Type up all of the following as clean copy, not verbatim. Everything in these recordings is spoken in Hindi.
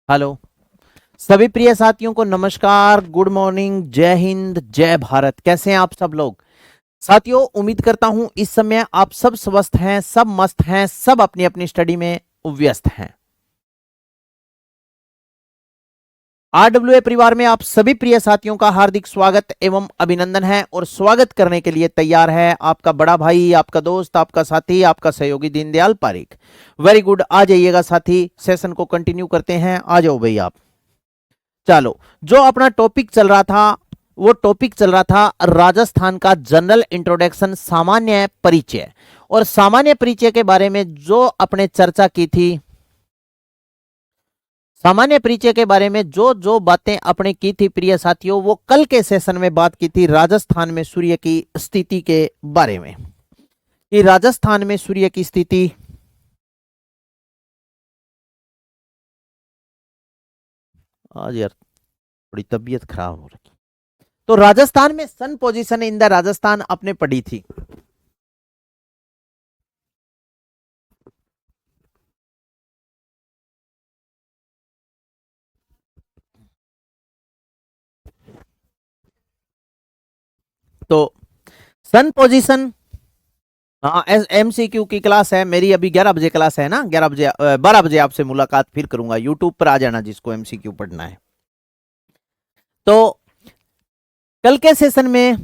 हेलो। सभी प्रिय साथियों को नमस्कार, गुड मॉर्निंग, जय हिंद, जय भारत। कैसे हैं आप सब लोग? साथियों, उम्मीद करता हूं इस समय आप सब स्वस्थ हैं, सब मस्त हैं, सब अपनी अपनी स्टडी में व्यस्त हैं। आरडब्ल्यूए परिवार में आप सभी प्रिय साथियों का हार्दिक स्वागत एवं अभिनंदन है और स्वागत करने के लिए तैयार है आपका बड़ा भाई, आपका दोस्त, आपका साथी, आपका सहयोगी दीनदयाल पारिक। वेरी गुड, आ जाइएगा साथी, सेशन को कंटिन्यू करते हैं। आ जाओ भाई आप। चलो, जो अपना टॉपिक चल रहा था वो टॉपिक चल रहा था राजस्थान का जनरल इंट्रोडक्शन, सामान्य परिचय। और सामान्य परिचय के बारे में जो अपने चर्चा की थी, सामान्य परिचय के बारे में जो जो बातें अपने की थी प्रिय साथियों, वो कल के सेशन में बात की थी राजस्थान में सूर्य की स्थिति के बारे में। कि राजस्थान में सूर्य की स्थिति, आज यार थोड़ी तबीयत खराब हो रही। तो राजस्थान में सन पोजीशन इन द राजस्थान आपने पढ़ी थी। तो सन पोजीशन, हाँ, एमसीक्यू की क्लास है मेरी, अभी 11 बजे क्लास है ना, 11 बजे 12 बजे आपसे मुलाकात फिर करूंगा। यूट्यूब पर आ जाना जिसको एमसीक्यू पढ़ना है। तो कल के सेशन में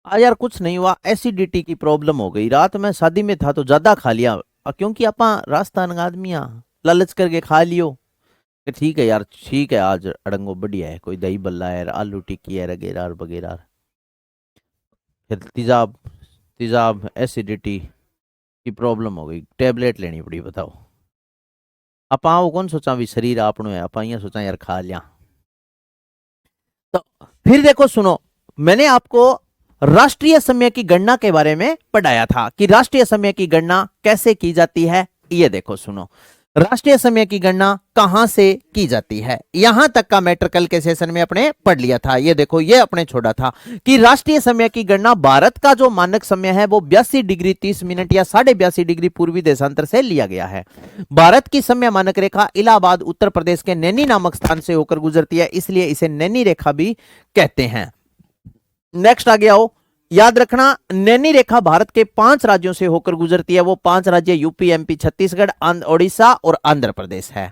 आज यार कुछ नहीं हुआ, एसिडिटी की प्रॉब्लम हो गई। रात में शादी में था तो ज्यादा खा लिया, क्योंकि आपा राजस्थान आदमिया लालच करके खा लियो कि ठीक है यार, ठीक है आज अड़ंगो बढ़िया है, कोई दही बल्ला है, आलू टिक्की है, वगैरह वगैरह। फिर तेजाब तेजाब एसिडिटी की प्रॉब्लम हो गई, टेबलेट लेनी पड़ी। बताओ, आप वो कौन सोचा भी शरीर आपनो है, आप सोचा यार खा लिया। तो फिर देखो सुनो, मैंने आपको राष्ट्रीय समय की गणना के बारे में पढ़ाया था कि राष्ट्रीय समय की गणना कैसे की जाती है। ये देखो सुनो, राष्ट्रीय समय की गणना कहां से की जाती है, यहां तक का मैटर कल के सेशन में अपने पढ़ लिया था। ये देखो, ये अपने छोड़ा था कि राष्ट्रीय समय की गणना, भारत का जो मानक समय है वो 82 डिग्री 30 मिनट या 82.5 डिग्री पूर्वी देशांतर से लिया गया है। भारत की समय मानक रेखा इलाहाबाद उत्तर प्रदेश के नैनी नामक स्थान से होकर गुजरती है, इसलिए इसे नैनी रेखा भी कहते हैं। नेक्स्ट आ गया हो, याद रखना, नैनी रेखा भारत के 5 राज्यों से होकर गुजरती है। वो 5 राज्य यूपी, एमपी, छत्तीसगढ़, ओडिशा और आंध्र प्रदेश है।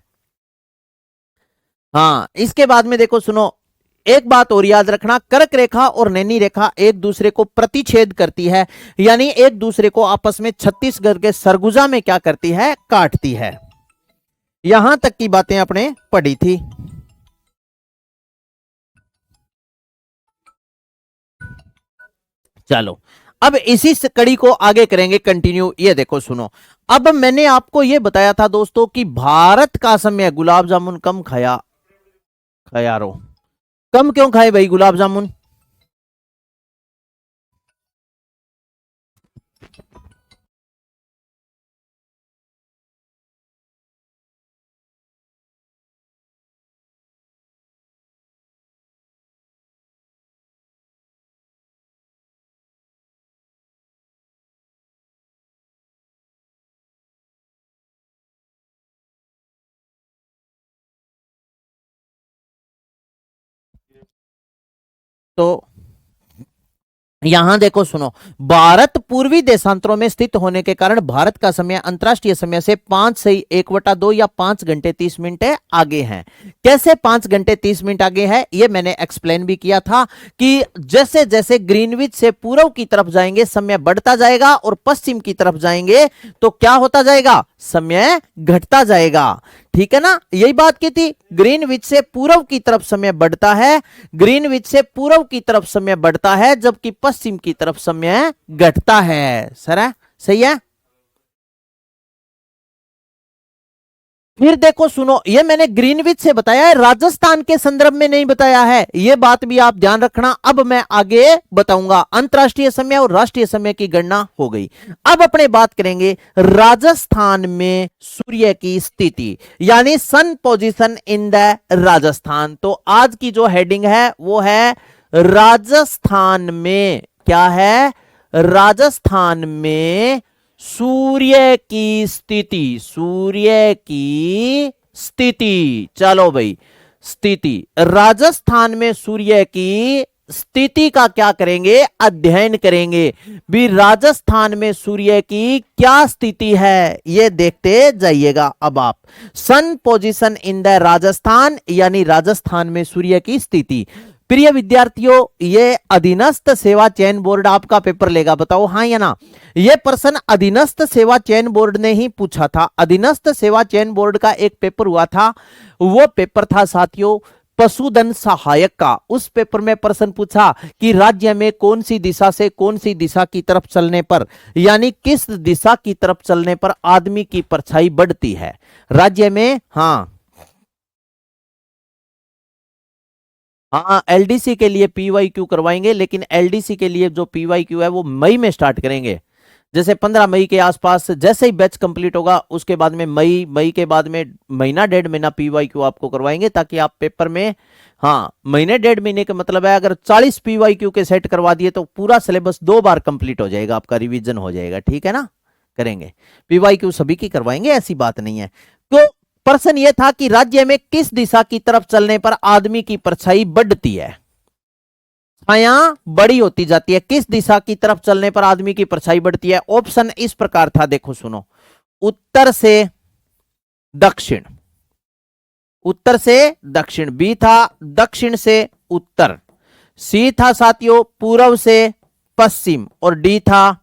हाँ, इसके बाद में देखो सुनो, एक बात और याद रखना, कर्क रेखा और नैनी रेखा एक दूसरे को प्रतिच्छेद करती है, यानी एक दूसरे को आपस में छत्तीसगढ़ के सरगुजा में क्या करती है, काटती है। यहां तक की बातें आपने पढ़ी थी। चलो, अब इसी कड़ी को आगे करेंगे कंटिन्यू। ये देखो सुनो, अब मैंने आपको ये बताया था दोस्तों कि भारत का समय, गुलाब जामुन कम खाया खाया रो, कम क्यों खाए भाई गुलाब जामुन? तो यहां देखो सुनो, भारत पूर्वी देशांतरों में स्थित होने के कारण भारत का समय अंतरराष्ट्रीय समय से 5/1/2 या 5 घंटे 30 मिनट आगे है। कैसे 5 घंटे 30 मिनट आगे है, ये मैंने एक्सप्लेन भी किया था कि जैसे जैसे ग्रीनविच से पूर्व की तरफ जाएंगे समय बढ़ता जाएगा और पश्चिम की तरफ जाएंगे तो क्या होता जाएगा, समय घटता जाएगा। ठीक है ना, यही बात की थी। ग्रीनविच से पूर्व की तरफ समय बढ़ता है, ग्रीनविच से पूर्व की तरफ समय बढ़ता है, जबकि पश्चिम की तरफ समय घटता है। सर है? सही है। फिर देखो सुनो, ये मैंने ग्रीनविच से बताया है, राजस्थान के संदर्भ में नहीं बताया है, ये बात भी आप ध्यान रखना। अब मैं आगे बताऊंगा, अंतरराष्ट्रीय समय और राष्ट्रीय समय की गणना हो गई। अब अपने बात करेंगे राजस्थान में सूर्य की स्थिति, यानी सन पोजीशन इन द राजस्थान। तो आज की जो हेडिंग है वो है राजस्थान में, क्या है, राजस्थान में सूर्य की स्थिति, सूर्य की स्थिति। चलो भाई, स्थिति। राजस्थान में सूर्य की स्थिति का क्या करेंगे? अध्ययन करेंगे। भी राजस्थान में सूर्य की क्या स्थिति है ये देखते जाइएगा। अब आप सन पोजीशन इन द राजस्थान, यानी राजस्थान में सूर्य की स्थिति। प्रिय विद्यार्थियों, ये अधीनस्थ सेवा चयन बोर्ड आपका पेपर लेगा, बताओ हाँ या ना। ये प्रश्न अधीनस्थ सेवा चयन बोर्ड ने ही पूछा था। अधीनस्थ सेवा चयन बोर्ड का एक पेपर हुआ था, वो पेपर था साथियों पशुधन सहायक का। उस पेपर में प्रश्न पूछा कि राज्य में कौन सी दिशा से कौन सी दिशा की तरफ चलने पर, यानी किस दिशा की तरफ चलने पर आदमी की परछाई बढ़ती है राज्य में। हाँ हाँ, एलडीसी के लिए पीवाईक्यू करवाएंगे, लेकिन एलडीसी के लिए जो पीवाईक्यू है वो मई में स्टार्ट करेंगे। जैसे 15 मई के आसपास जैसे ही बैच कंप्लीट होगा उसके बाद में मई के बाद में महीना 1.5 महीना पीवाईक्यू आपको करवाएंगे, ताकि आप पेपर में, हाँ महीने 1.5 महीने का मतलब है अगर 40 पीवाईक्यू के सेट करवा दिए तो पूरा सिलेबस 2 बार कंप्लीट हो जाएगा, आपका रिवीजन हो जाएगा। ठीक है ना, करेंगे पीवाईक्यू सभी की करवाएंगे, ऐसी बात नहीं है। तो प्रश्न यह था कि राज्य में किस दिशा की तरफ चलने पर आदमी की परछाई बढ़ती है, छाया बड़ी होती जाती है। किस दिशा की तरफ चलने पर आदमी की परछाई बढ़ती है? ऑप्शन इस प्रकार था, देखो सुनो। उत्तर से दक्षिण, उत्तर से दक्षिण। बी था दक्षिण से उत्तर। सी था साथियों पूर्व से पश्चिम। और डी था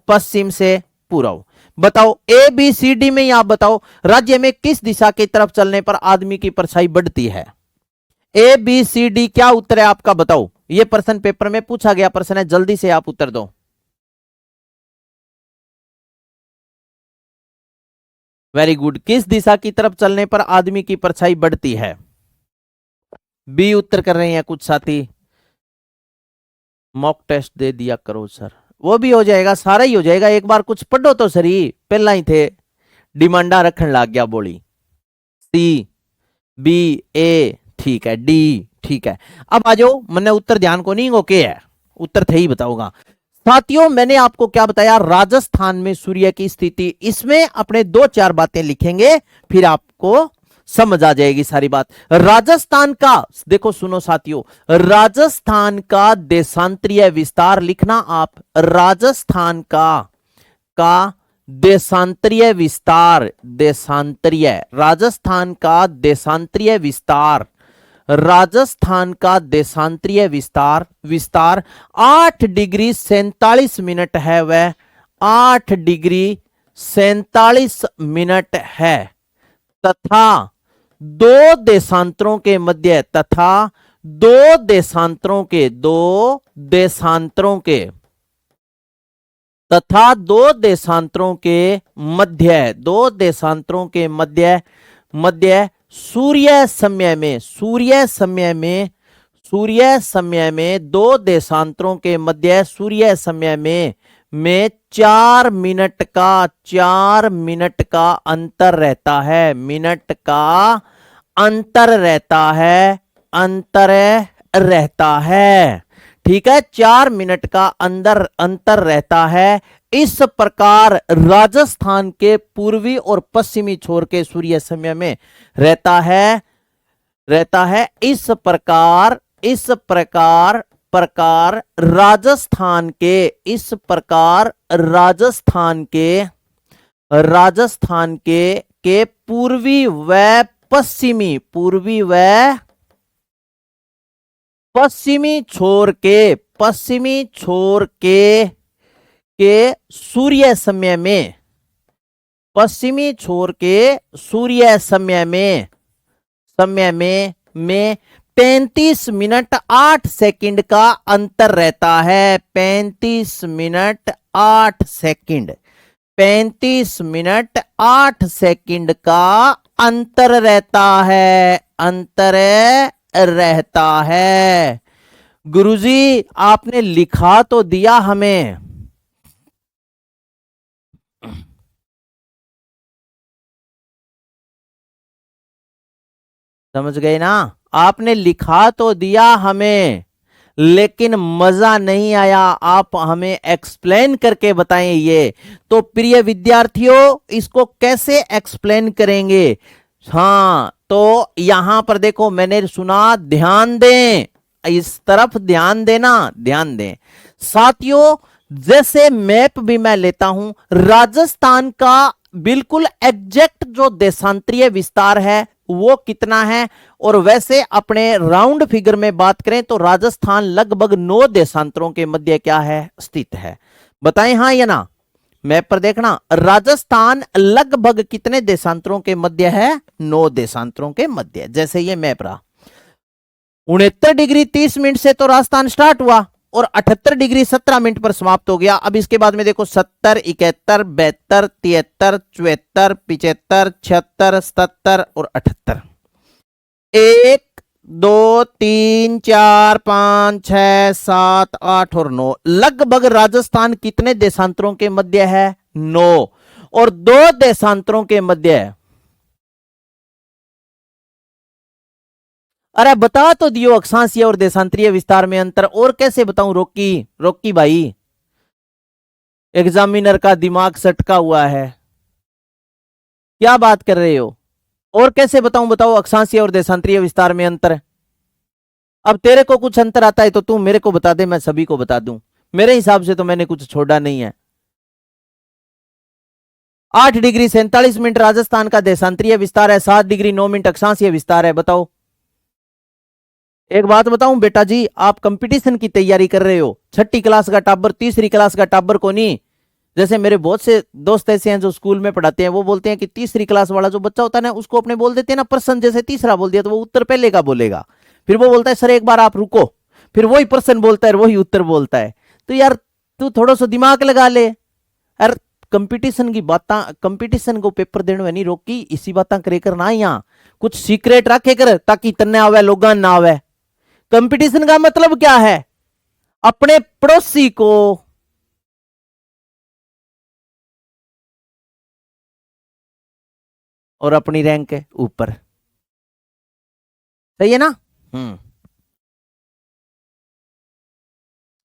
पश्चिम से पूर्व। बताओ ए बी सी डी में आप बताओ राज्य में किस दिशा की तरफ चलने पर आदमी की परछाई बढ़ती है? ए बी सी डी क्या उत्तर है आपका, बताओ। यह प्रश्न पेपर में पूछा गया प्रश्न है, जल्दी से आप उत्तर दो। Very good. किस दिशा की तरफ चलने पर आदमी की परछाई बढ़ती है? बी उत्तर कर रहे हैं कुछ साथी। मॉक टेस्ट दे दिया करो सर, वो भी हो जाएगा, सारा ही हो जाएगा। एक बार कुछ पढ़ो तो सही, पहला ही थे डिमांडा रखने लग गया बोली। सी बी ए ठीक है, डी ठीक है। अब आ जाओ, मैंने उत्तर ध्यान को नहीं, ओके है उत्तर थे ही बताऊंगा। साथियों मैंने आपको क्या बताया, राजस्थान में सूर्य की स्थिति। इसमें अपने 2-4 बातें लिखेंगे, फिर आपको समझ आ जाएगी सारी बात। राजस्थान का देखो सुनो साथियों, राजस्थान का देशांतरीय विस्तार लिखना आप। राजस्थान का देशांतरीय विस्तार, देशांतरीय, राजस्थान का देशांतरीय विस्तार, राजस्थान का देशांतरीय विस्तार 8 डिग्री 47 मिनट है। वह 8 डिग्री 47 मिनट है तथा 2 देशांतरों के मध्य, तथा 2 देशांतरों के, 2 देशांतरों के, तथा 2 देशांतरों के मध्य, 2 देशांतरों के मध्य सूर्य समय में, सूर्य समय में, सूर्य समय में 2 देशांतरों के मध्य सूर्य समय में 4 मिनट का, 4 मिनट का अंतर रहता है। मिनट का अंतर रहता है, अंतर रहता है। ठीक है, 4 मिनट का अंतर रहता है। इस प्रकार राजस्थान के पूर्वी और पश्चिमी छोर के सूर्य समय में रहता है इस प्रकार राजस्थान के पूर्वी व पश्चिमी छोर के सूर्य समय में, पश्चिमी छोर के सूर्य समय में 35 मिनट 8 सेकंड का अंतर रहता है। 35 मिनट 8 सेकंड, 35 मिनट 8 सेकंड का अंतर रहता है, अंतर रहता है। गुरुजी आपने लिखा तो दिया हमें, समझ गए ना, आपने लिखा तो दिया हमें, लेकिन मजा नहीं आया। आप हमें एक्सप्लेन करके बताएं ये। तो प्रिय विद्यार्थियों इसको कैसे एक्सप्लेन करेंगे? हाँ, तो यहां पर देखो मैंने सुना, ध्यान दें, इस तरफ ध्यान देना, ध्यान दें साथियों। जैसे मैप भी मैं लेता हूं, राजस्थान का बिल्कुल एग्जैक्ट जो देशांतरीय विस्तार है वो कितना है, और वैसे अपने राउंड फिगर में बात करें तो राजस्थान लगभग 9 देशांतरों के मध्य क्या है, स्थित है। बताएं हाँ या ना। मैप पर देखना, राजस्थान लगभग कितने देशांतरों के मध्य है, 9 देशांतरों के मध्य। जैसे ये मैप रहा, 69 डिग्री 30 मिनट से तो राजस्थान स्टार्ट हुआ और 78 डिग्री 17 मिनट पर समाप्त हो गया। अब इसके बाद में देखो 70, 71, 72, 73, 74, 75, 76, 77 और 78। 1, 2, 3, 4, 5, 6, 7, 8 और 9। लगभग राजस्थान कितने देशांतरों के मध्य है, 9, और 2 देशांतरों के मध्य है। अरे बता तो दियो अक्षांशीय और देशांतरीय विस्तार में अंतर, और कैसे बताऊं रोकी, रोकी भाई, एग्जामिनर का दिमाग सटका हुआ है, क्या बात कर रहे हो। और कैसे बताऊं, बताओ अक्षांशीय और देशांतरीय विस्तार में अंतर। अब तेरे को कुछ अंतर आता है तो तू मेरे को बता दे, मैं सभी को बता दूं। मेरे हिसाब से तो मैंने कुछ छोड़ा नहीं है। 8 डिग्री 47 मिनट राजस्थान का देशांतरीय विस्तार है, 7 डिग्री 9 मिनट अक्षांशीय विस्तार है। बताओ। एक बात बताऊं बेटा जी, आप कंपटीशन की तैयारी कर रहे हो, छठी क्लास का टाबर तीसरी क्लास का टाबर को नहीं। जैसे मेरे बहुत से दोस्त ऐसे हैं जो स्कूल में पढ़ाते हैं, वो बोलते हैं कि तीसरी क्लास वाला जो बच्चा होता है ना, उसको अपने बोल देते हैं ना प्रश्न, जैसे तीसरा बोल दिया तो वो उत्तर पहले का बोलेगा, फिर वो बोलता है सर एक बार आप रुको, फिर वही प्रश्न बोलता है वही उत्तर बोलता है। तो यार तू थोड़ा सा दिमाग लगा ले यार। कंपटीशन की बात, कंपटीशन को पेपर देने में नहीं रोकी, इसी बात करे कर ना, यहाँ कुछ सीक्रेट रखे कर ताकि तन्ने आवे लोग ना आवे। कंपटीशन का मतलब क्या है, अपने पड़ोसी को, और अपनी रैंक के ऊपर। सही है ना। हम्म।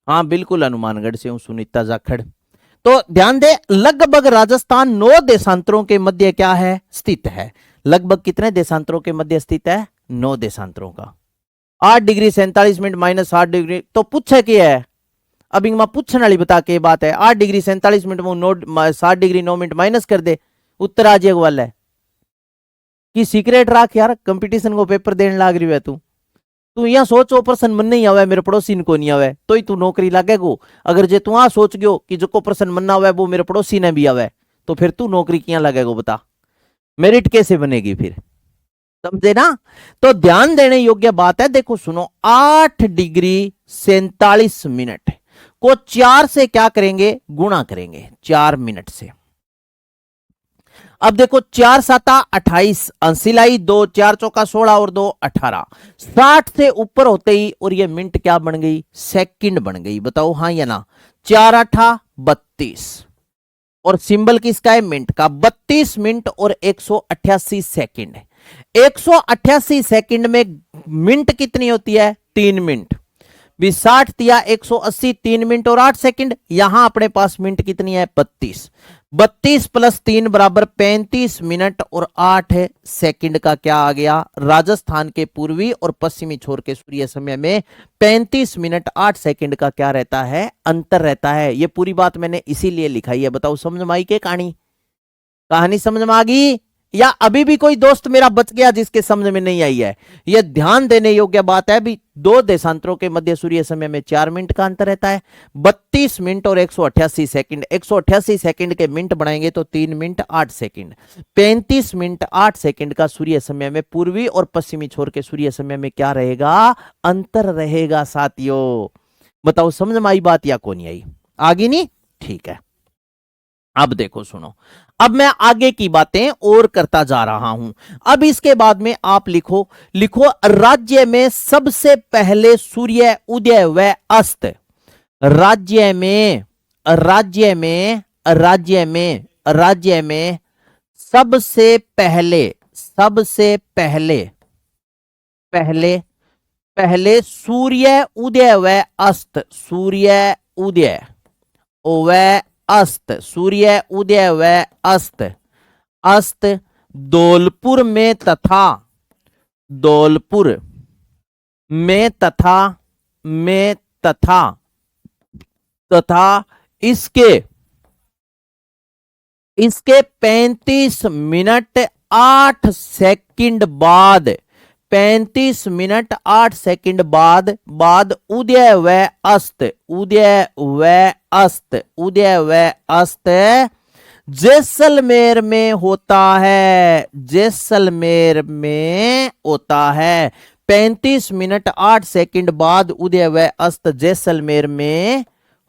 हाँ बिल्कुल, हनुमानगढ़ से हूं, सुनीता जाखड़। तो ध्यान दे, लगभग राजस्थान 9 देशांतरों के मध्य क्या है, स्थित है। लगभग कितने देशांतरों के मध्य स्थित है, 9 देशांतरों का। 8 डिग्री 47 मिनट माइनस 8 डिग्री तो पूछे क्या है, अब इनमें पूछने वाली बता के बात है। 8 डिग्री 47 मिनट में 7 डिग्री 9 मिनट माइनस कर दे, उत्तर आ जाएगा वाला है। कि सीक्रेट रख यार, कंपटीशन को पेपर देने लाग रही है तू। तू यहाँ सोच, वो पर्सन मन नहीं आवे मेरे पड़ोसी को नहीं आवे तो ही तू नौकरी लागेगो। अगर जे तू आ सोच गयो कि जो को पर्सन मनना आवे वो मेरे पड़ोसी ने भी आवे, तो फिर तू नौकरी क्या लगेगो, बता मेरिट कैसे बनेगी फिर। समझे ना। तो ध्यान देने योग्य बात है, देखो सुनो, 8 डिग्री 47 मिनट को 4 से क्या करेंगे, गुणा करेंगे, 4 मिनट से। अब देखो 4 7 28, सिलाई 2 4 चौका 16 और 2 18, 60 से ऊपर होते ही और ये मिनट क्या बन गई, सेकंड बन गई। बताओ हाँ या ना। 4 8 32 और सिंबल किसका है, मिनट का। 32 मिनट और 188 सेकंड। 188 सेकंड में मिनट कितनी होती है, 3 मिनट। 60 दिया 180, 3 मिनट और 8 सेकंड। यहां अपने पास मिनट कितनी है, 32। 32 प्लस 3 बराबर 35 मिनट और 8 सेकंड का क्या आ गया, राजस्थान के पूर्वी और पश्चिमी छोर के सूर्य समय में 35 मिनट 8 सेकंड का क्या रहता है, अंतर रहता है। ये पूरी बात मैंने इसीलिए लिखाई है। बताओ समझ में आई के कहानी, कहानी समझ में आ गई, या अभी भी कोई दोस्त मेरा बच गया जिसके समझ में नहीं आई है। यह ध्यान देने योग्य बात है भी। 2 देशांतरों के मध्य सूर्य समय में 4 मिनट का अंतर रहता है। 32 मिनट और 188 सेकंड, 188 सेकंड के मिनट बनाएंगे तो 3 मिनट 8 सेकंड। 35 मिनट 8 सेकंड का सूर्य समय में पूर्वी और पश्चिमी छोर के सूर्य समय में क्या रहेगा, अंतर रहेगा साथियों। बताओ समझ में आई बात या कौन आई, आगे नहीं, ठीक है। अब देखो सुनो, अब मैं आगे की बातें और करता जा रहा हूं। अब इसके बाद में आप लिखो, लिखो राज्य में सबसे पहले सूर्य उदय व अस्त। राज्य में, राज्य में, राज्य में, राज्य में सबसे पहले, सबसे पहले, पहले, पहले सूर्य उदय व अस्त, सूर्य उदय व अस्त, सूर्य उदय व अस्त, अस्त धौलपुर में तथा, धौलपुर में तथा, में तथा, तथा इसके, इसके 35 मिनट 8 सेकंड बाद, 35 मिनट 8 सेकंड बाद, बाद उदय व अस्त, उदय व अस्त, उदय व अस्त जैसलमेर में होता है, जैसलमेर में होता है। 35 मिनट 8 सेकंड बाद उदय व अस्त जैसलमेर में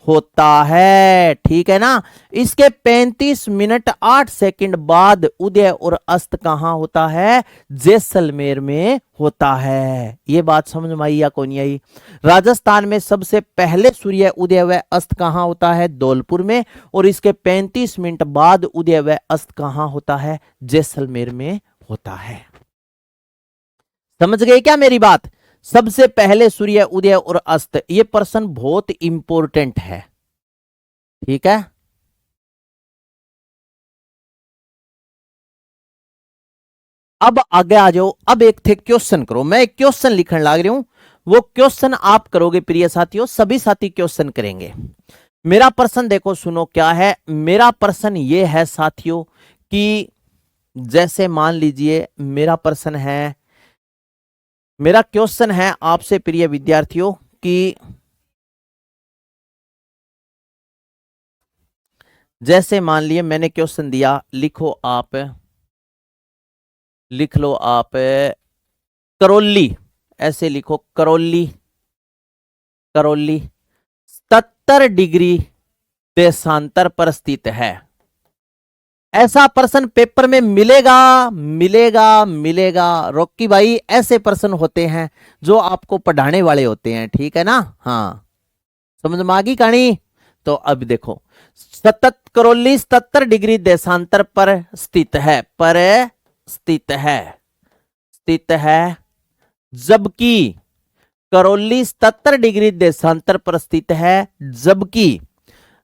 होता है, ठीक है ना। इसके 35 मिनट 8 सेकंड बाद उदय और अस्त कहां होता है, जैसलमेर में होता है। ये बात समझ में आई या कौन नहीं आई। राजस्थान में सबसे पहले सूर्य उदय व अस्त कहां होता है, धौलपुर में, और इसके 35 मिनट बाद उदय व अस्त कहां होता है, जैसलमेर में होता है। समझ गए क्या मेरी बात। सबसे पहले सूर्य उदय और अस्त, ये प्रश्न बहुत इंपॉर्टेंट है, ठीक है। अब आगे आ जाओ। अब एक थे क्वेश्चन करो, मैं एक क्वेश्चन लिखने लग रही हूं, वो क्वेश्चन आप करोगे प्रिय साथियों, सभी साथी क्वेश्चन करेंगे। मेरा प्रश्न देखो, सुनो क्या है मेरा प्रश्न। ये है साथियों कि जैसे मान लीजिए मेरा प्रश्न है, मेरा क्वेश्चन है आपसे प्रिय विद्यार्थियों कि जैसे मान लिए मैंने क्वेश्चन दिया, लिखो आप, लिख लो आप करौली, ऐसे लिखो करौली, करौली 77 डिग्री देशांतर पर स्थित है। ऐसा प्रश्न पेपर में मिलेगा, मिलेगा, मिलेगा। रॉकी भाई ऐसे प्रश्न होते हैं जो आपको पढ़ाने वाले होते हैं, ठीक है ना। हाँ, समझ में आ गई कहानी। तो अब देखो, करौली 77 डिग्री देशांतर पर स्थित है, पर स्थित है, स्थित है, जबकि करौली 77 डिग्री देशांतर पर स्थित है, जबकि,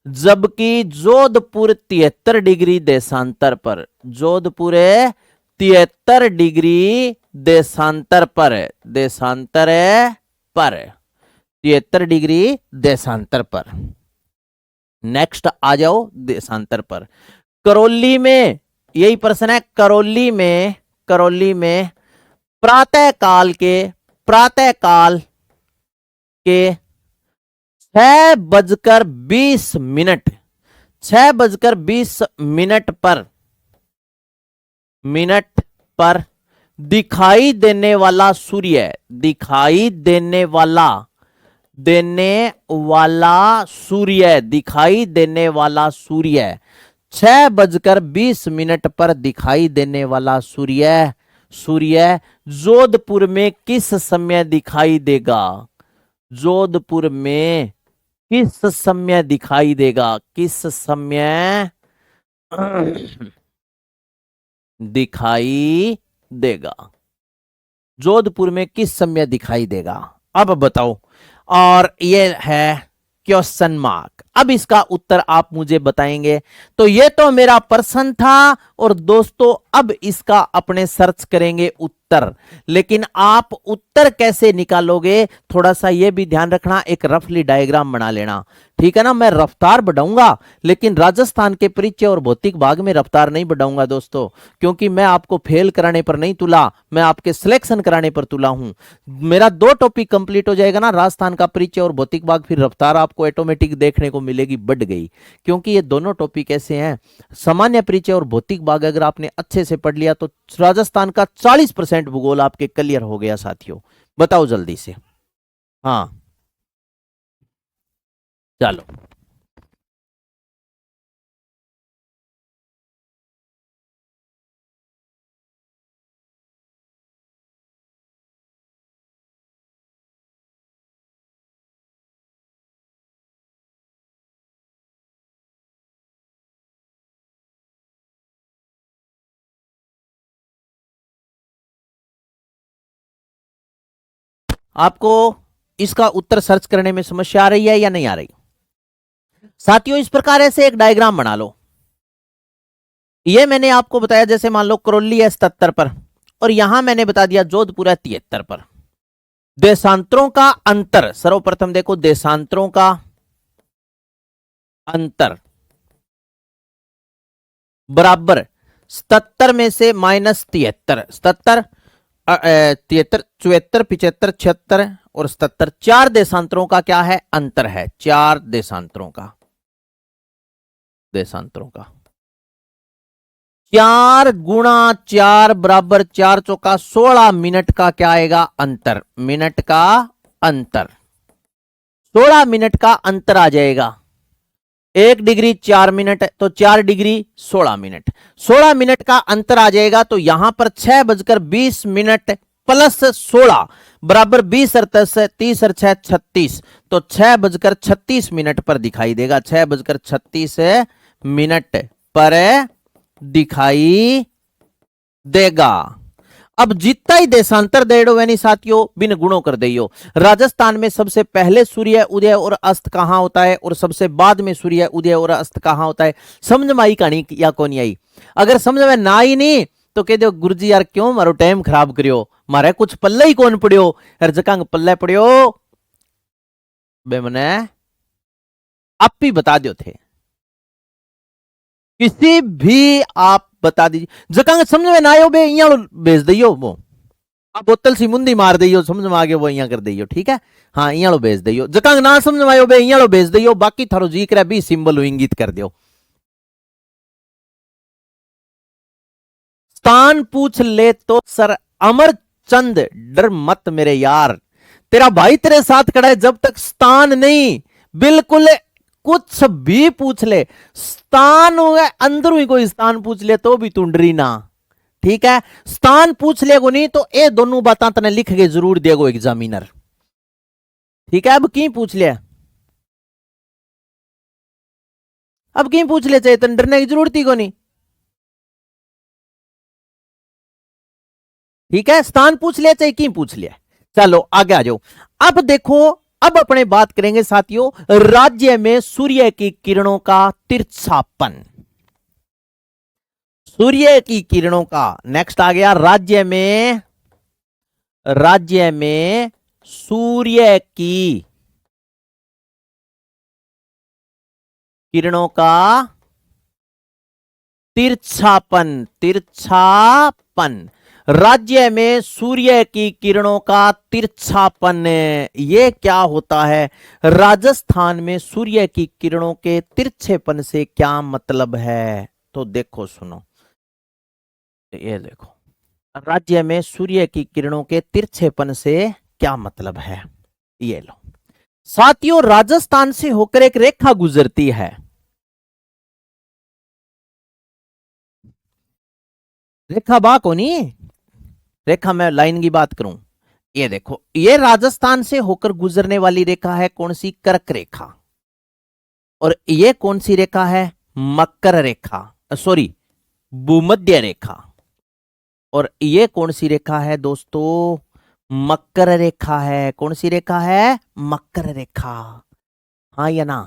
जबकि जोधपुर 73 डिग्री देशांतर पर, जोधपुर 73 डिग्री देशांतर पर, देशांतर पर, 73 डिग्री देशांतर पर। नेक्स्ट आ जाओ देशांतर पर। करौली में यही प्रश्न है, करौली में, करौली में प्रातः काल के, प्रातः काल के 6:20, 6:20 पर, मिनट पर दिखाई देने वाला सूर्य, दिखाई देने वाला, देने वाला सूर्य, दिखाई देने वाला सूर्य 6:20 पर दिखाई देने वाला सूर्य, सूर्य जोधपुर में किस समय दिखाई देगा, जोधपुर में किस समय दिखाई देगा, किस समय दिखाई देगा, जोधपुर में किस समय दिखाई देगा। अब बताओ, और ये है क्वेश्चन मार्क। अब इसका उत्तर आप मुझे बताएंगे। तो ये तो मेरा प्रश्न था, और दोस्तों अब इसका अपने सर्च करेंगे उत्तर। लेकिन आप उत्तर कैसे निकालोगे, थोड़ा सा ये भी ध्यान रखना, एक रफली डायग्राम बना लेना, ठीक है ना। मैं रफ्तार बढ़ाऊंगा, लेकिन राजस्थान के परिचय और भौतिक भाग में रफ्तार नहीं बढ़ाऊंगा दोस्तों, क्योंकि मैं आपको फेल कराने पर नहीं तुला, मैं आपके सिलेक्शन कराने पर तुला हूं। मेरा 2 टॉपिक कंप्लीट हो जाएगा ना, राजस्थान का परिचय और भौतिक भाग, फिर रफ्तार आपको ऑटोमेटिक देखने को मिलेगी, बढ़ गई। क्योंकि ये दोनों टॉपिक ऐसे हैं, सामान्य परिचय और भौतिक भाग अगर आपने अच्छे से पढ़ लिया तो राजस्थान का 40% भूगोल आपके क्लियर हो गया साथियों। बताओ जल्दी से। हाँ चलो, आपको इसका उत्तर सर्च करने में समस्या आ रही है या नहीं आ रही साथियों। इस प्रकार ऐसे एक डायग्राम बना लो, ये मैंने आपको बताया, जैसे मान लो करौली है 77 पर और यहां मैंने बता दिया जोधपुर है 73 पर। देशांतरों का अंतर, सर्वप्रथम देखो देशांतरों का अंतर बराबर 77 में से -73, 77 73 74 75 76 और 77, 4 देशांतरों का क्या है अंतर है, 4 देशांतरों का, 4 गुणा 4 बराबर 4 चौका 16 मिनट का क्या आएगा अंतर, मिनट का अंतर, 16 मिनट का अंतर आ जाएगा। 1 डिग्री 4 मिनट तो 4 डिग्री 16 मिनट, 16 मिनट का अंतर आ जाएगा। तो यहां पर 6:20 प्लस 16 बराबर 20 और 10 30 और 6 36, तो 6:36 पर दिखाई देगा, 6:36 पर दिखाई देगा। अब जितना ही देशांतर देड़ो यानी साथियों बिन गुणों कर दियो। राजस्थान में सबसे पहले सूर्य उदय और अस्त कहां होता है और सबसे बाद में सूर्य उदय और अस्त कहां होता है, समझ में आई कहानी या कौन आई? अगर समझ में ना आई नहीं तो कह दो गुरुजी यार क्यों मारो टाइम खराब करियो, मारे कुछ पल्ले ही कौन पड़ियो, हर जगह पल्ले पड़ियो बे मने आप ही बता दो थे, किसी भी आप बता दीजिए, जगह समझ में ना आयो बे यहाँ भेज दियो, वो आप बोतल सी मुंदी मार दियो, समझ में आ गया वो यहाँ कर दियो, ठीक है हाँ यहाँ लो भेज दियो, जगह ना समझ में आयो बे यहाँ लो भेज दियो, बाकी थारो जी करे भी सिंबल इंगित कर दियो। स्थान पूछ ले तो सर अमरचंद डर मत मेरे यार, तेरा भाई तेरे साथ खड़ा है, जब तक स्थान नहीं बिल्कुल कुछ भी पूछ ले, स्थान हो अंदर ही कोई स्थान पूछ ले तो भी तू डरी ना, ठीक है स्थान पूछ लेगो नहीं तो ये दोनों बातें तने लिख के जरूर देगो एग्जामिनर, ठीक है। अब की पूछ लिया, अब की पूछ ले, चाहिए तन डरने की जरूरत ही को नहीं, ठीक है स्थान पूछ लिया चाहे की पूछ लिया। चलो आगे आ जाओ। अब देखो अब अपने बात करेंगे साथियों राज्य में सूर्य की किरणों का तिरछापन, सूर्य की किरणों का, नेक्स्ट आ गया राज्य में सूर्य की किरणों का तिरछापन, राज्य में सूर्य की किरणों का तिरछापन, ये क्या होता है? राजस्थान में सूर्य की किरणों के तिरछेपन से क्या मतलब है? तो देखो सुनो, ये देखो राज्य में सूर्य की किरणों के तिरछेपन से क्या मतलब है, ये लो साथियों राजस्थान से होकर एक रेखा गुजरती है, रेखा बा को नहीं, रेखा मैं लाइन की बात करूं, ये देखो ये राजस्थान से होकर गुजरने वाली रेखा है कौन सी? कर्क रेखा। और ये कौन सी रेखा है? मकर रेखा, सॉरी भूमध्य रेखा। और ये कौन सी रेखा है दोस्तों? मकर रेखा है। कौन सी रेखा है? मकर रेखा, हाँ या ना?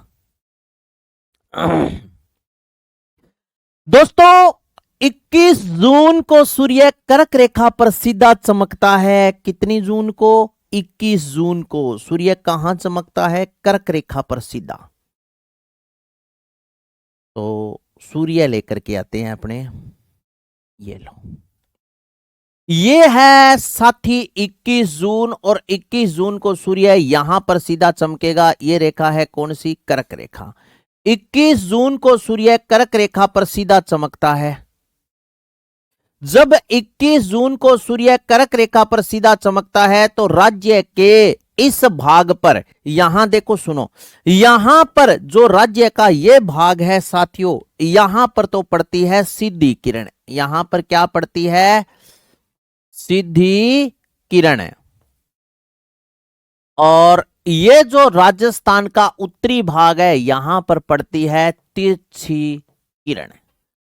दोस्तों 21 जून को सूर्य कर्क रेखा पर सीधा चमकता है। कितनी जून को? 21 जून को सूर्य कहां चमकता है? कर्क रेखा पर सीधा। तो सूर्य लेकर के आते हैं अपने, ये लो, ये है साथी 21 जून, और 21 जून को सूर्य यहां पर सीधा चमकेगा। ये रेखा है कौन सी? कर्क रेखा। 21 जून को सूर्य कर्क रेखा पर सीधा चमकता है। जब 21 जून को सूर्य कर्क रेखा पर सीधा चमकता है तो राज्य के इस भाग पर, यहां देखो सुनो, यहां पर जो राज्य का ये भाग है साथियों, यहां पर तो पड़ती है सीधी किरण। यहां पर क्या पड़ती है? सीधी किरण। और ये जो राजस्थान का उत्तरी भाग है यहां पर पड़ती है तिरछी किरण।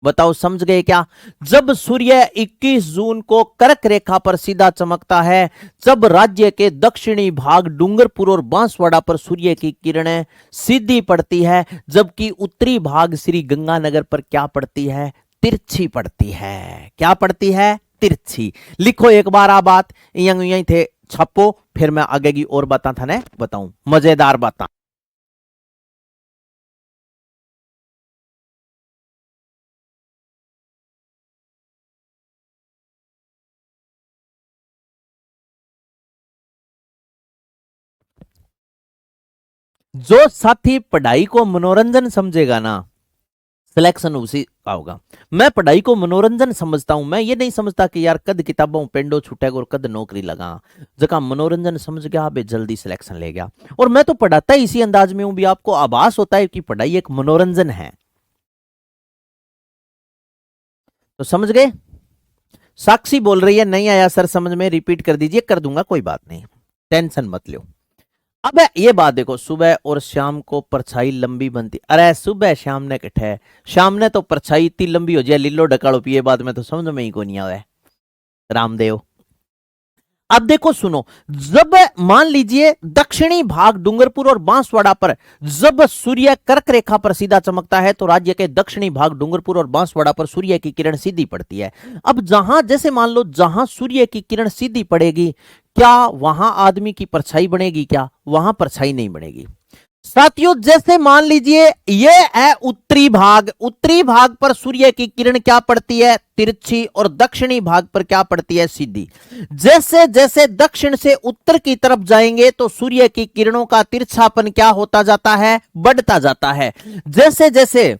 बताओ समझ गए क्या? जब सूर्य 21 जून को कर्क रेखा पर सीधा चमकता है, जब राज्य के दक्षिणी भाग डूंगरपुर और बांसवाड़ा पर सूर्य की किरणें सीधी पड़ती है, जबकि उत्तरी भाग श्री गंगानगर पर क्या पड़ती है? तिरछी पड़ती है। क्या पड़ती है? तिरछी। लिखो एक बार आ बात, यहीं थे छपो, फिर मैं आगे की और बातें था ने बताऊं, मजेदार बातें। जो साथी पढ़ाई को मनोरंजन समझेगा ना, सिलेक्शन उसी का होगा। मैं पढ़ाई को मनोरंजन समझता हूं, मैं ये नहीं समझता कि यार कद किताबों पेंडो छूटेगा और कद नौकरी लगा। जगह मनोरंजन समझ गया बे, जल्दी सिलेक्शन ले गया। और मैं तो पढ़ाता ही इसी अंदाज में हूं भी, आपको आभास होता है कि पढ़ाई एक मनोरंजन है। तो समझ गए? साक्षी बोल रही है नहीं आया सर समझ में, रिपीट कर दीजिए। कर दूंगा, कोई बात नहीं, टेंशन मत लो। अब ये बात देखो, सुबह और शाम को परछाई लंबी बनती। अरे सुबह शाम ने कटे, शाम ने तो परछाई इतनी लंबी हो जाए लिल्लो डकाड़ो पिए, बाद में तो समझ में ही को नहीं आवे रामदेव। अब देखो सुनो, जब मान लीजिए दक्षिणी भाग डूंगरपुर और बांसवाड़ा पर जब सूर्य कर्क रेखा पर सीधा चमकता है तो राज्य के दक्षिणी भाग डूंगरपुर और बांसवाड़ा पर सूर्य की किरण सीधी पड़ती है। अब जहां जैसे मान लो जहां सूर्य की किरण सीधी पड़ेगी, क्या वहां आदमी की परछाई बनेगी? क्या वहां परछाई नहीं बनेगी। साथियों जैसे मान लीजिए ये है उत्तरी भाग, उत्तरी भाग पर सूर्य की किरण क्या पड़ती है? तिरछी। और दक्षिणी भाग पर क्या पड़ती है? सीधी। जैसे जैसे दक्षिण से उत्तर की तरफ जाएंगे तो सूर्य की किरणों का तिरछापन क्या होता जाता है? बढ़ता जाता है। जैसे जैसे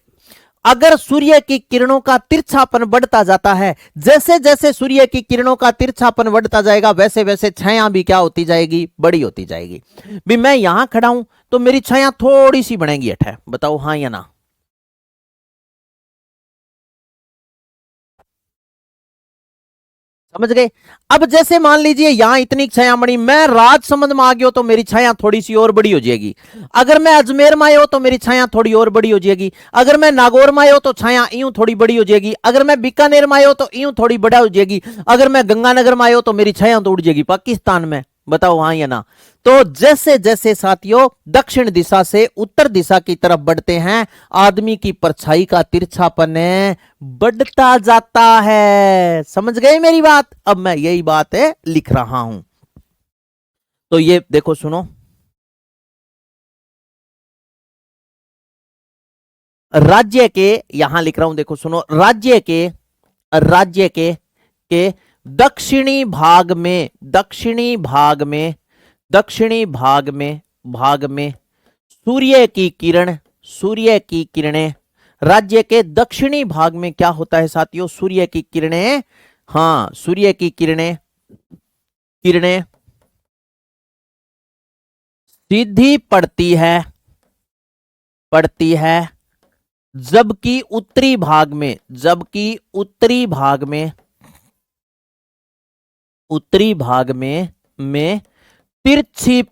अगर सूर्य की किरणों का तिरछापन बढ़ता जाता है, जैसे जैसे सूर्य की किरणों का तिरछापन बढ़ता जाएगा, वैसे वैसे छाया भी क्या होती जाएगी? बड़ी होती जाएगी। भी मैं यहां खड़ा हूं तो मेरी छाया थोड़ी सी बनेगी अठे, बताओ हां या ना? समझ गए? अब जैसे मान लीजिए यहां इतनी छाया बनी, मैं राजसमंद में आ गया तो मेरी छाया थोड़ी सी और बड़ी हो जाएगी। अगर मैं अजमेर में आयो तो मेरी छाया थोड़ी और बड़ी हो जाएगी। अगर मैं नागौर में आयो तो छाया यूं थोड़ी बड़ी हो जाएगी। अगर मैं बीकानेर में आयो तो यूं थोड़ी बड़ा हो जाएगी। अगर मैं गंगानगर में आयो तो मेरी छाया तो उड़ जाएगी पाकिस्तान में, बताओ हाँ या ना? तो जैसे जैसे साथियों दक्षिण दिशा से उत्तर दिशा की तरफ बढ़ते हैं, आदमी की परछाई का तिरछापन बढ़ता जाता है। समझ गए मेरी बात? अब मैं यही बात है लिख रहा हूं। तो ये देखो सुनो, राज्य के यहां लिख रहा हूं, देखो सुनो, राज्य के दक्षिणी भाग में, दक्षिणी भाग में सूर्य की किरणें राज्य के दक्षिणी भाग में क्या होता है साथियों? सूर्य की किरणें, हां सूर्य की किरणें सीधी पड़ती है। जबकि उत्तरी भाग में, में तिरछी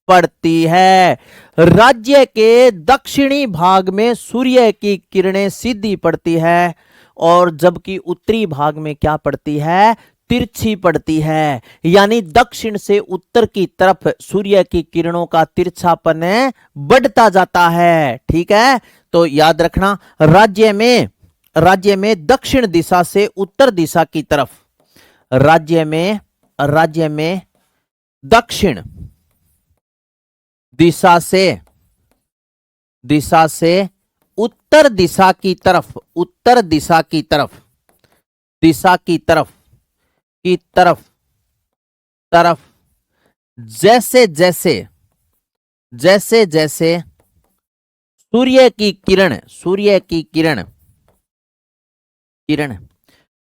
पड़ती है। राज्य के दक्षिणी भाग में सूर्य की किरणें सीधी पड़ती है और जबकि उत्तरी भाग में क्या पड़ती है? तिरछी पड़ती है। यानी दक्षिण से उत्तर की तरफ सूर्य की किरणों का तिरछापन बढ़ता जाता है। ठीक है, तो याद रखना, राज्य में दक्षिण दिशा से उत्तर दिशा की तरफ, राज्य में दक्षिण दिशा से उत्तर दिशा की तरफ जैसे जैसे सूर्य की किरण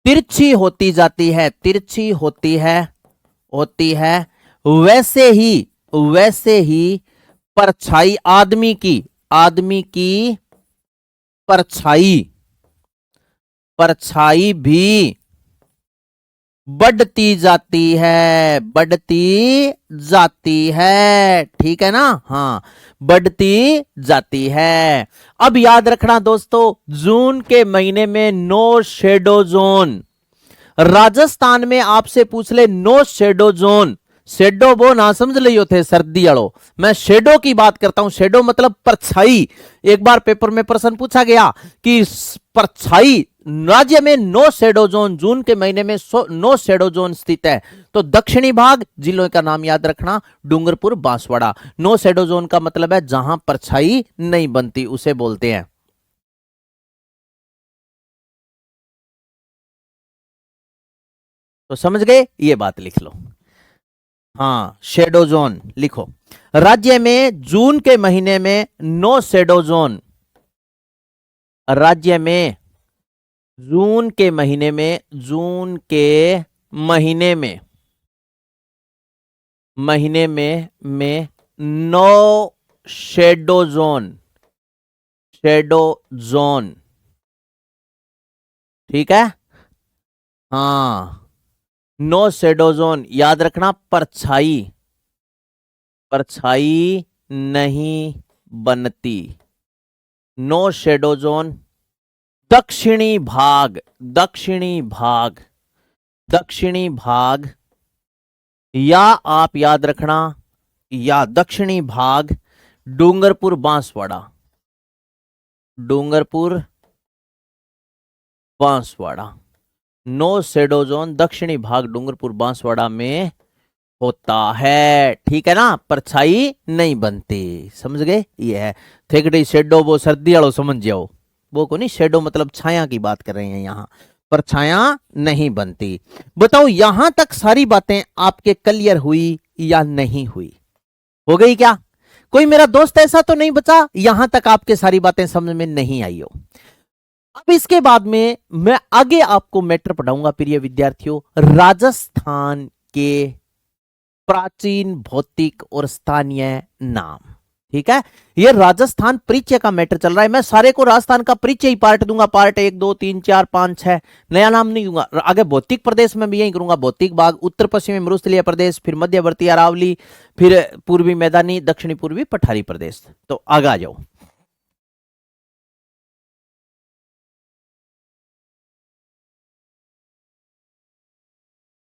तिरछी होती जाती है, वैसे ही परछाई, आदमी की परछाई भी बढ़ती जाती है। ठीक है ना? हाँ, बढ़ती जाती है। अब याद रखना दोस्तों, जून के महीने में नो शेडो जोन, राजस्थान में आपसे पूछ ले नो शेडो जोन, शेडो वो ना समझ लियो थे सर्दी वालो, मैं शेडो की बात करता हूं। शेडो मतलब परछाई। एक बार पेपर में प्रश्न पूछा गया कि परछाई, राज्य में 9 शेडो जोन, जून के महीने में 9 शेडो जोन स्थित है। तो दक्षिणी भाग, जिलों का नाम याद रखना, डूंगरपुर, बांसवाड़ा। 9 शेडो जोन का मतलब है जहां परछाई नहीं बनती, उसे बोलते हैं। तो समझ गए, ये बात लिख लो। हाँ, शेडो जोन लिखो। राज्य में जून के महीने में 9 शेडो जोन, राज्य में जून के महीने में, जून के महीने में 9 शेडो जोन, शेडो जोन, ठीक है। हाँ, 9 शेडो जोन याद रखना, परछाई, परछाई नहीं बनती। 9 शेडो जोन, दक्षिणी भाग, दक्षिणी भाग, दक्षिणी भाग, या आप याद रखना, या दक्षिणी भाग डूंगरपुर, बांसवाड़ा, डूंगरपुर, बांसवाड़ा। 9 शेडो जोन दक्षिणी भाग डूंगरपुर, बांसवाड़ा में होता है, ठीक है ना। परछाई नहीं बनती, समझ गए, ये है। थेकड़ी शेडो वो सर्दी वालों समझ जाओ, वो को नहीं, शेडो मतलब छाया की बात कर रहे हैं यहां, परछाया नहीं बनती। बताओ यहां तक सारी बातें आपके क्लियर हुई या नहीं हुई? हो गई क्या? कोई मेरा दोस्त ऐसा तो नहीं बचा यहां तक आपके सारी बातें समझ में नहीं आई हो? अब इसके बाद में मैं आगे आपको मैटर पढ़ाऊंगा प्रिय विद्यार्थियों, राजस्थान के प्राचीन भौतिक और स्थानीय नाम, ठीक है। ये राजस्थान परिचय का मैटर चल रहा है। मैं सारे को राजस्थान का परिचय ही पार्ट दूंगा, पार्ट 1 2 3 4 5 6, नया नाम नहीं दूंगा। आगे भौतिक प्रदेश में भी यही करूंगा, भौतिक भाग, उत्तर पश्चिमी मरुस्थलीय प्रदेश, फिर मध्यवर्ती अरावली, फिर पूर्वी मैदानी, दक्षिणी पूर्वी पठारी प्रदेश। तो आगे आ जाओ।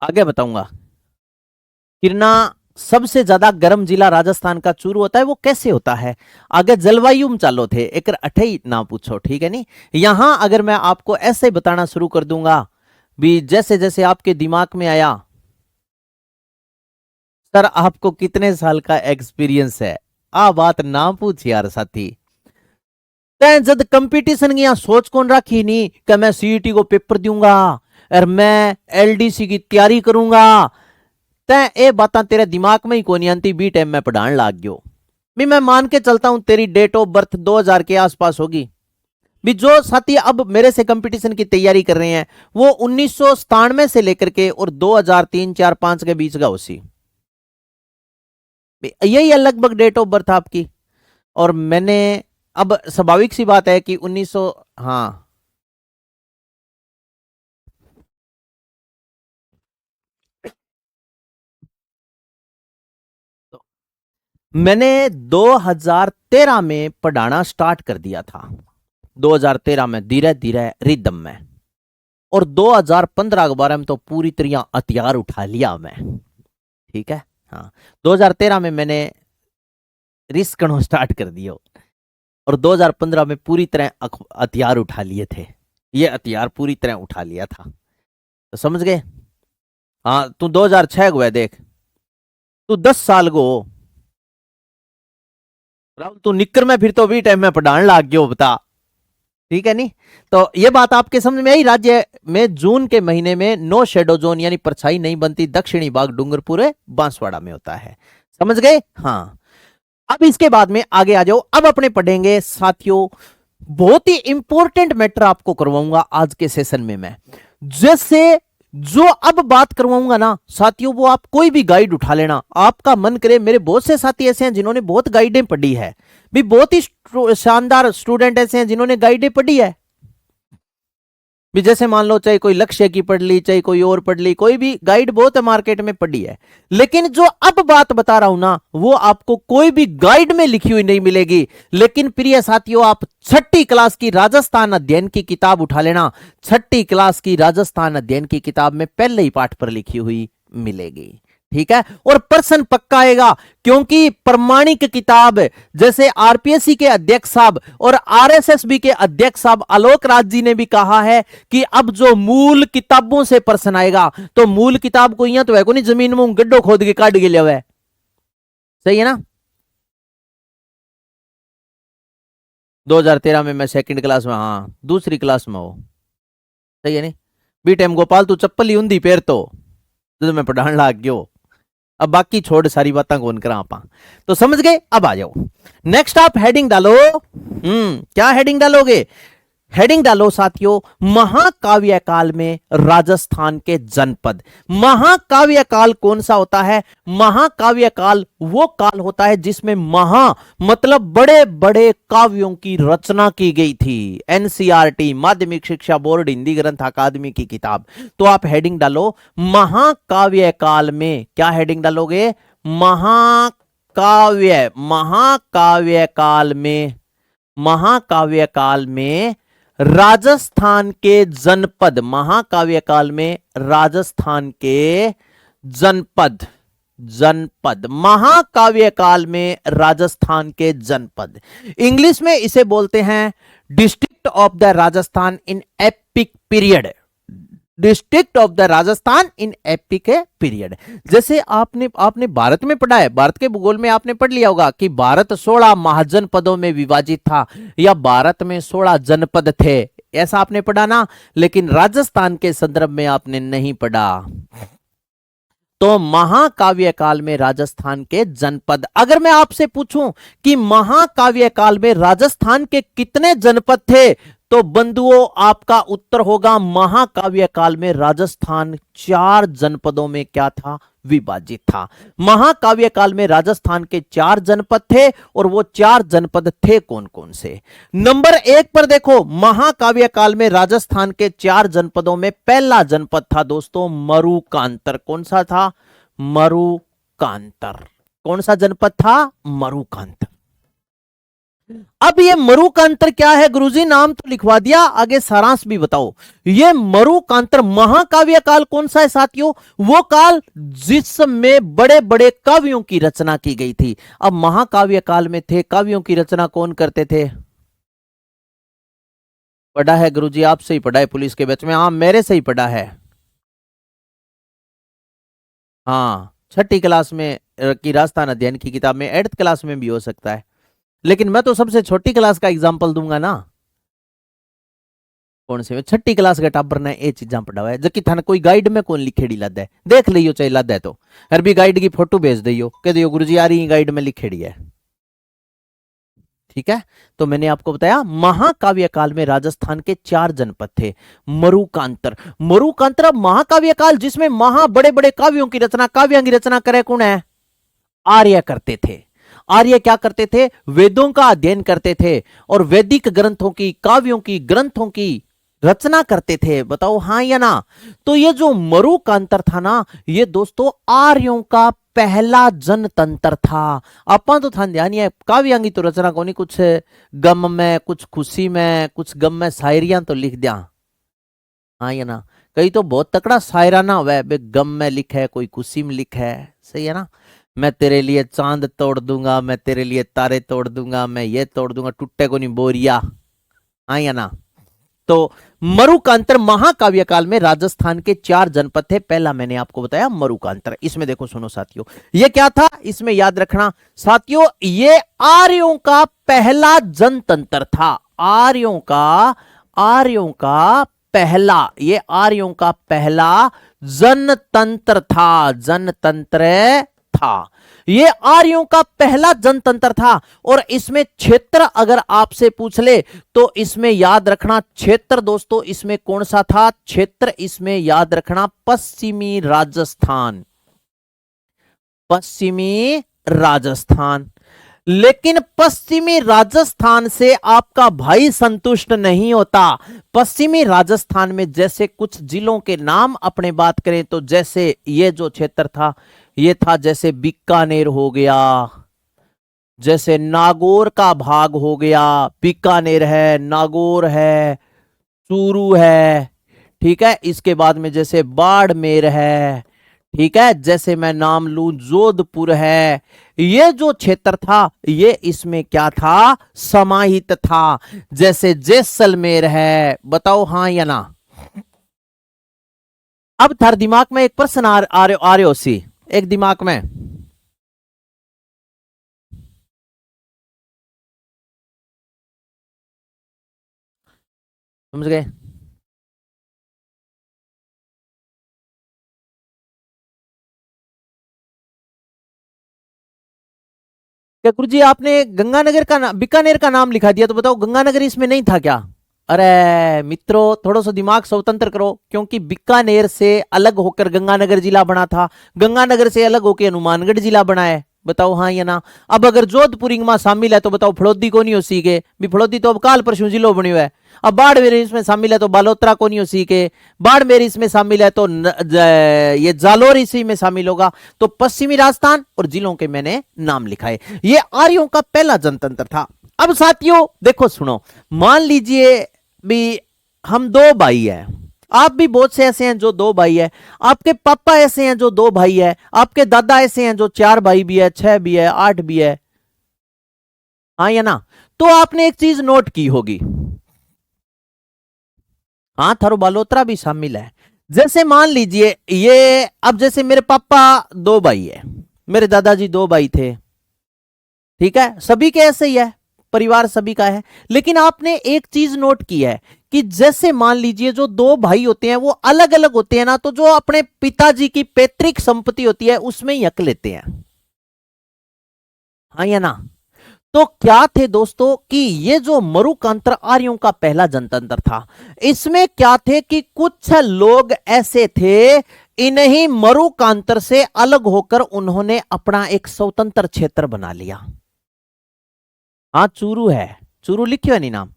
आगे बताऊंगा। किरना सबसे ज्यादा गर्म जिला राजस्थान का चूरू होता है, वो कैसे होता है? आगे जलवायु में चालो थे, एक अठई ना पूछो, ठीक है नहीं। यहां अगर मैं आपको ऐसे बताना शुरू कर दूंगा भी, जैसे जैसे आपके दिमाग में आया, सर आपको कितने साल का एक्सपीरियंस है, आ बात ना पूछ यार साथी। तैं जब कंपटीशन की यहां सोच कौन रखी नहीं कि मैं सीईटी को पेपर दूंगा और मैं एलडीसी की तैयारी करूंगा, तै ए बात तेरे दिमाग में ही कोनी आती, बी टाइम में पढ़ाने लाग गयो भी। मैं मान के चलता हूं तेरी डेट ऑफ बर्थ 2000 के आसपास होगी भी। जो साथी अब मेरे से कंपटीशन की तैयारी कर रहे हैं वो 1997 से लेकर के और 2003 4 5 के बीच का उसी, यही है लगभग डेट ऑफ बर्थ आपकी। और मैंने, अब स्वाभाविक सी बात है कि 1900, हाँ मैंने 2013 में पढ़ाना स्टार्ट कर दिया था, 2013 में धीरे धीरे रिदम में, और 2015 के बारे में तो पूरी तरह हथियार उठा लिया मैं, ठीक है। हाँ, 2013 में मैंने रिस्क करना स्टार्ट कर दिया और 2015 में पूरी तरह हथियार उठा लिए थे, ये हथियार पूरी तरह उठा लिया था, तो समझ गए। हाँ, तू 2006 को है, देख तू 10 साल को हो राहुल, तू निक्कर में फिर तो भी टाइम में पढ़ाने लाग गयो, बता, ठीक है नहीं। तो ये बात आपके समझ में आई। राज्य में जून के महीने में 9 शेडो जोन यानी परछाई नहीं बनती, दक्षिणी भाग डूंगरपुर बांसवाड़ा में होता है, समझ गए। हाँ, अब इसके बाद में आगे आ जाओ। अब अपने पढ़ेंगे साथियों, बहुत ही इंपॉर्टेंट मैटर आपको करवाऊंगा आज के सेशन में मैं। जैसे जो अब बात करवाऊंगा ना साथियों, वो आप कोई भी गाइड उठा लेना, आपका मन करे। मेरे बहुत से साथी ऐसे हैं जिन्होंने बहुत गाइडें पढ़ी है भी, बहुत ही शानदार स्टूडेंट ऐसे हैं जिन्होंने गाइडें पढ़ी है भी। जैसे मान लो चाहे कोई लक्ष्य की पढ़ ली, चाहे कोई और पढ़ ली, कोई भी गाइड बहुत मार्केट में पढ़ी है, लेकिन जो अब बात बता रहा हूं ना वो आपको कोई भी गाइड में लिखी हुई नहीं मिलेगी। लेकिन प्रिय साथियों, आप 6ठी क्लास की राजस्थान अध्ययन की किताब उठा लेना, 6ठी क्लास की राजस्थान अध्ययन की किताब में पहले ही पाठ पर लिखी हुई मिलेगी, ठीक है, और प्रश्न पक्का आएगा, क्योंकि प्रमाणिक किताब जैसे आरपीएससी के अध्यक्ष साहब और आरएसएसबी के अध्यक्ष साहब आलोक राज जी ने भी कहा है कि अब जो मूल किताबों से प्रश्न आएगा, तो मूल किताब को यहां तो है को नहीं, जमीन में गड्ढो खोद के काट के लिया हुआ है, सही है ना। 2013 में मैं सेकंड क्लास में, हाँ दूसरी क्लास में हो, सही है नहीं। बी टाइम गोपाल तू चप्पल ही उंदी पैर तो मैं पढ़ाने लाग गयो। अब बाकी छोड़ सारी बातें कौन करा आप, तो समझ गए। अब आ जाओ नेक्स्ट, आप हेडिंग डालो। क्या हेडिंग डालोगे? हेडिंग डालो साथियों, महाकाव्य काल में राजस्थान के जनपद। महाकाव्य काल कौन सा होता है? महाकाव्य काल वो काल होता है जिसमें महा मतलब बड़े बड़े काव्यों की रचना की गई थी। एनसीईआरटी माध्यमिक शिक्षा बोर्ड हिंदी ग्रंथ अकादमी की किताब। तो आप हेडिंग डालो महाकाव्य काल में। क्या हेडिंग डालोगे? महाकाव्य, महाकाव्य काल में, महाकाव्य काल में राजस्थान के जनपद। महाकाव्य काल में राजस्थान के जनपद, जनपद, महाकाव्य काल में राजस्थान के जनपद। इंग्लिश में इसे बोलते हैं district of the Rajasthan in epic period. District of the Rajasthan in epic period. जैसे आपने भारत में पढ़ा है, भारत के भूगोल में आपने पढ़ लिया होगा कि भारत 16 महाजनपदों में विभाजित था, या भारत में 16 जनपद थे, ऐसा आपने पढ़ा ना। लेकिन राजस्थान के संदर्भ में आपने नहीं पढ़ा। तो महाकाव्य काल में राजस्थान के जनपद। अगर मैं आपसे पूछूं कि महाकाव्य काल में राजस्थान के कितने जनपद थे, तो बंधुओं आपका उत्तर होगा महाकाव्य काल में राजस्थान 4 जनपदों में क्या था? विभाजित था। महाकाव्य काल में राजस्थान के 4 जनपद थे, और वो 4 जनपद थे कौन कौन से? नंबर 1 पर देखो, महाकाव्य काल में राजस्थान के 4 जनपदों में पहला जनपद था दोस्तों मरुकांतर। कौन सा था? मरुकांतर। कौन सा जनपद था? मरुकांतर। अब ये मरुकांतर क्या है गुरुजी? नाम तो लिखवा दिया, आगे सारांश भी बताओ। ये मरुकांतर महाकाव्य काल कौन सा है साथियों? वो काल जिसमें बड़े बड़े काव्यों की रचना की गई थी। अब महाकाव्य काल में थे, काव्यों की रचना कौन करते थे? पढ़ा है गुरुजी, आपसे ही पढ़ा है पुलिस के बैच में। हाँ मेरे से ही पढ़ा है। हाँ 6ठी क्लास में की राजस्थान अध्ययन की किताब में, 8th क्लास में भी हो सकता है, लेकिन मैं तो सबसे छोटी क्लास का एग्जाम्पल दूंगा ना। कौन से? 6ठी क्लास के टाबर ने ये चीजा पढ़ा हुआ है, जबकि थाने कोई गाइड में कौन लिखेड़ी लद है, देख लियो चाहे लद है तो, हर भी गाइड की फोटो भेज दियो, कह दियो गुरुजी आ रही गाइड में लिखेड़ी है। ठीक है, तो मैंने आपको बताया महाकाव्य काल में राजस्थान के 4 जनपद थे। मरुकांतर, मरुकांतर महाकाव्य काल जिसमें महा बड़े बड़े काव्यों की रचना, काव्यों की रचना करे कौन है? आर्य करते थे। आर्य क्या करते थे? वेदों का अध्ययन करते थे, और वैदिक ग्रंथों की, काव्यों की, ग्रंथों की रचना करते थे। बताओ हाँ या ना? तो ये जो मरुकांतर था ना, ये दोस्तों आर्यों का पहला जनतंत्र था। अपन तो था ध्यान है, काव्यांगी तो रचना को नहीं, कुछ गम में, कुछ खुशी में, कुछ गम में शायरियां तो लिख दिया। हाँ या ना? कई तो बहुत तकड़ा शायराना हुआ, गम में लिखा है, कोई खुशी में लिखा है, सही है ना। मैं तेरे लिए चांद तोड़ दूंगा, मैं तेरे लिए तारे तोड़ दूंगा, मैं ये तोड़ दूंगा, टूटे को नहीं बोरिया। हाँ या ना? तो मरुकांतर महाकाव्य काल में राजस्थान के 4 जनपद थे। पहला मैंने आपको बताया मरुकांतर। इसमें देखो सुनो साथियों, ये क्या था इसमें याद रखना साथियों, ये आर्यों का पहला जनतंत्र था। आर्यों का पहला, ये आर्यों का पहला जनतंत्र था। जनतंत्र था, ये आर्यों का पहला जनतंत्र था। और इसमें क्षेत्र अगर आपसे पूछ ले तो इसमें याद रखना क्षेत्र दोस्तों, इसमें कौन सा था क्षेत्र? इसमें याद रखना पश्चिमी राजस्थान, पश्चिमी राजस्थान। लेकिन पश्चिमी राजस्थान से आपका भाई संतुष्ट नहीं होता। पश्चिमी राजस्थान में जैसे कुछ जिलों के नाम अपने बात करें तो जैसे ये जो क्षेत्र था, ये था जैसे बीकानेर हो गया, जैसे नागौर का भाग हो गया, बीकानेर है, नागौर है, चूरू है, ठीक है। इसके बाद में जैसे बाड़मेर है, ठीक है, जैसे मैं नाम लूं जोधपुर है, ये जो क्षेत्र था ये इसमें क्या था, समाहित था। जैसे जैसलमेर है, बताओ हाँ या ना। अब थार दिमाग में एक प्रश्न आ रहे हो सी, एक दिमाग में, समझ गए। क्या गुरुजी आपने गंगानगर का बीकानेर का नाम लिखा दिया, तो बताओ गंगानगर इसमें नहीं था क्या। अरे मित्रों, थोड़ा सा दिमाग स्वतंत्र करो, क्योंकि बीकानेर से अलग होकर गंगानगर जिला बना था, गंगानगर से अलग होकर हनुमानगढ़ जिला बना है। बताओ हाँ या ना। अब अगर जोधपुर में शामिल है तो बताओ फड़ौदी को नहीं हो सी के, भी फड़ौदी तो अब काल परसों जिलो बनियो है। अब बाड़मेर इसमें शामिल है तो बालोतरा को नहीं हो सी के, बाड़मेर इसमें शामिल है तो ये जालोर इसी में शामिल होगा। तो पश्चिमी राजस्थान और जिलों के मैंने नाम लिखा है। ये आर्यों का पहला जनतंत्र था। अब साथियों देखो सुनो, मान लीजिए भी हम दो भाई हैं, आप भी बहुत से ऐसे हैं जो दो भाई है, आपके पापा ऐसे हैं जो दो भाई है, आपके दादा ऐसे हैं जो चार भाई भी है, छह भी है, आठ भी है, हाँ या ना। तो आपने एक चीज नोट की होगी, हाँ थारो बालोतरा भी शामिल है। जैसे मान लीजिए ये, अब जैसे मेरे पापा दो भाई है, मेरे दादाजी दो भाई थे, ठीक है, सभी के ऐसे ही है, परिवार सभी का है। लेकिन आपने एक चीज नोट की है कि जैसे मान लीजिए जो दो भाई होते हैं वो अलग अलग होते हैं ना, तो जो अपने पिताजी की पैतृक संपत्ति होती है उसमें ही हक लेते हैं, हाँ या ना। तो क्या थे दोस्तों कि ये जो मरुकांतर आर्यों का पहला जनतंत्र था, इसमें क्या थे कि कुछ लोग ऐसे थे, इन्हीं मरुकांतर से अलग होकर उन्होंने अपना एक स्वतंत्र क्षेत्र बना लिया। हाँ चूरू है, चूरू लिखियो है नहीं नाम।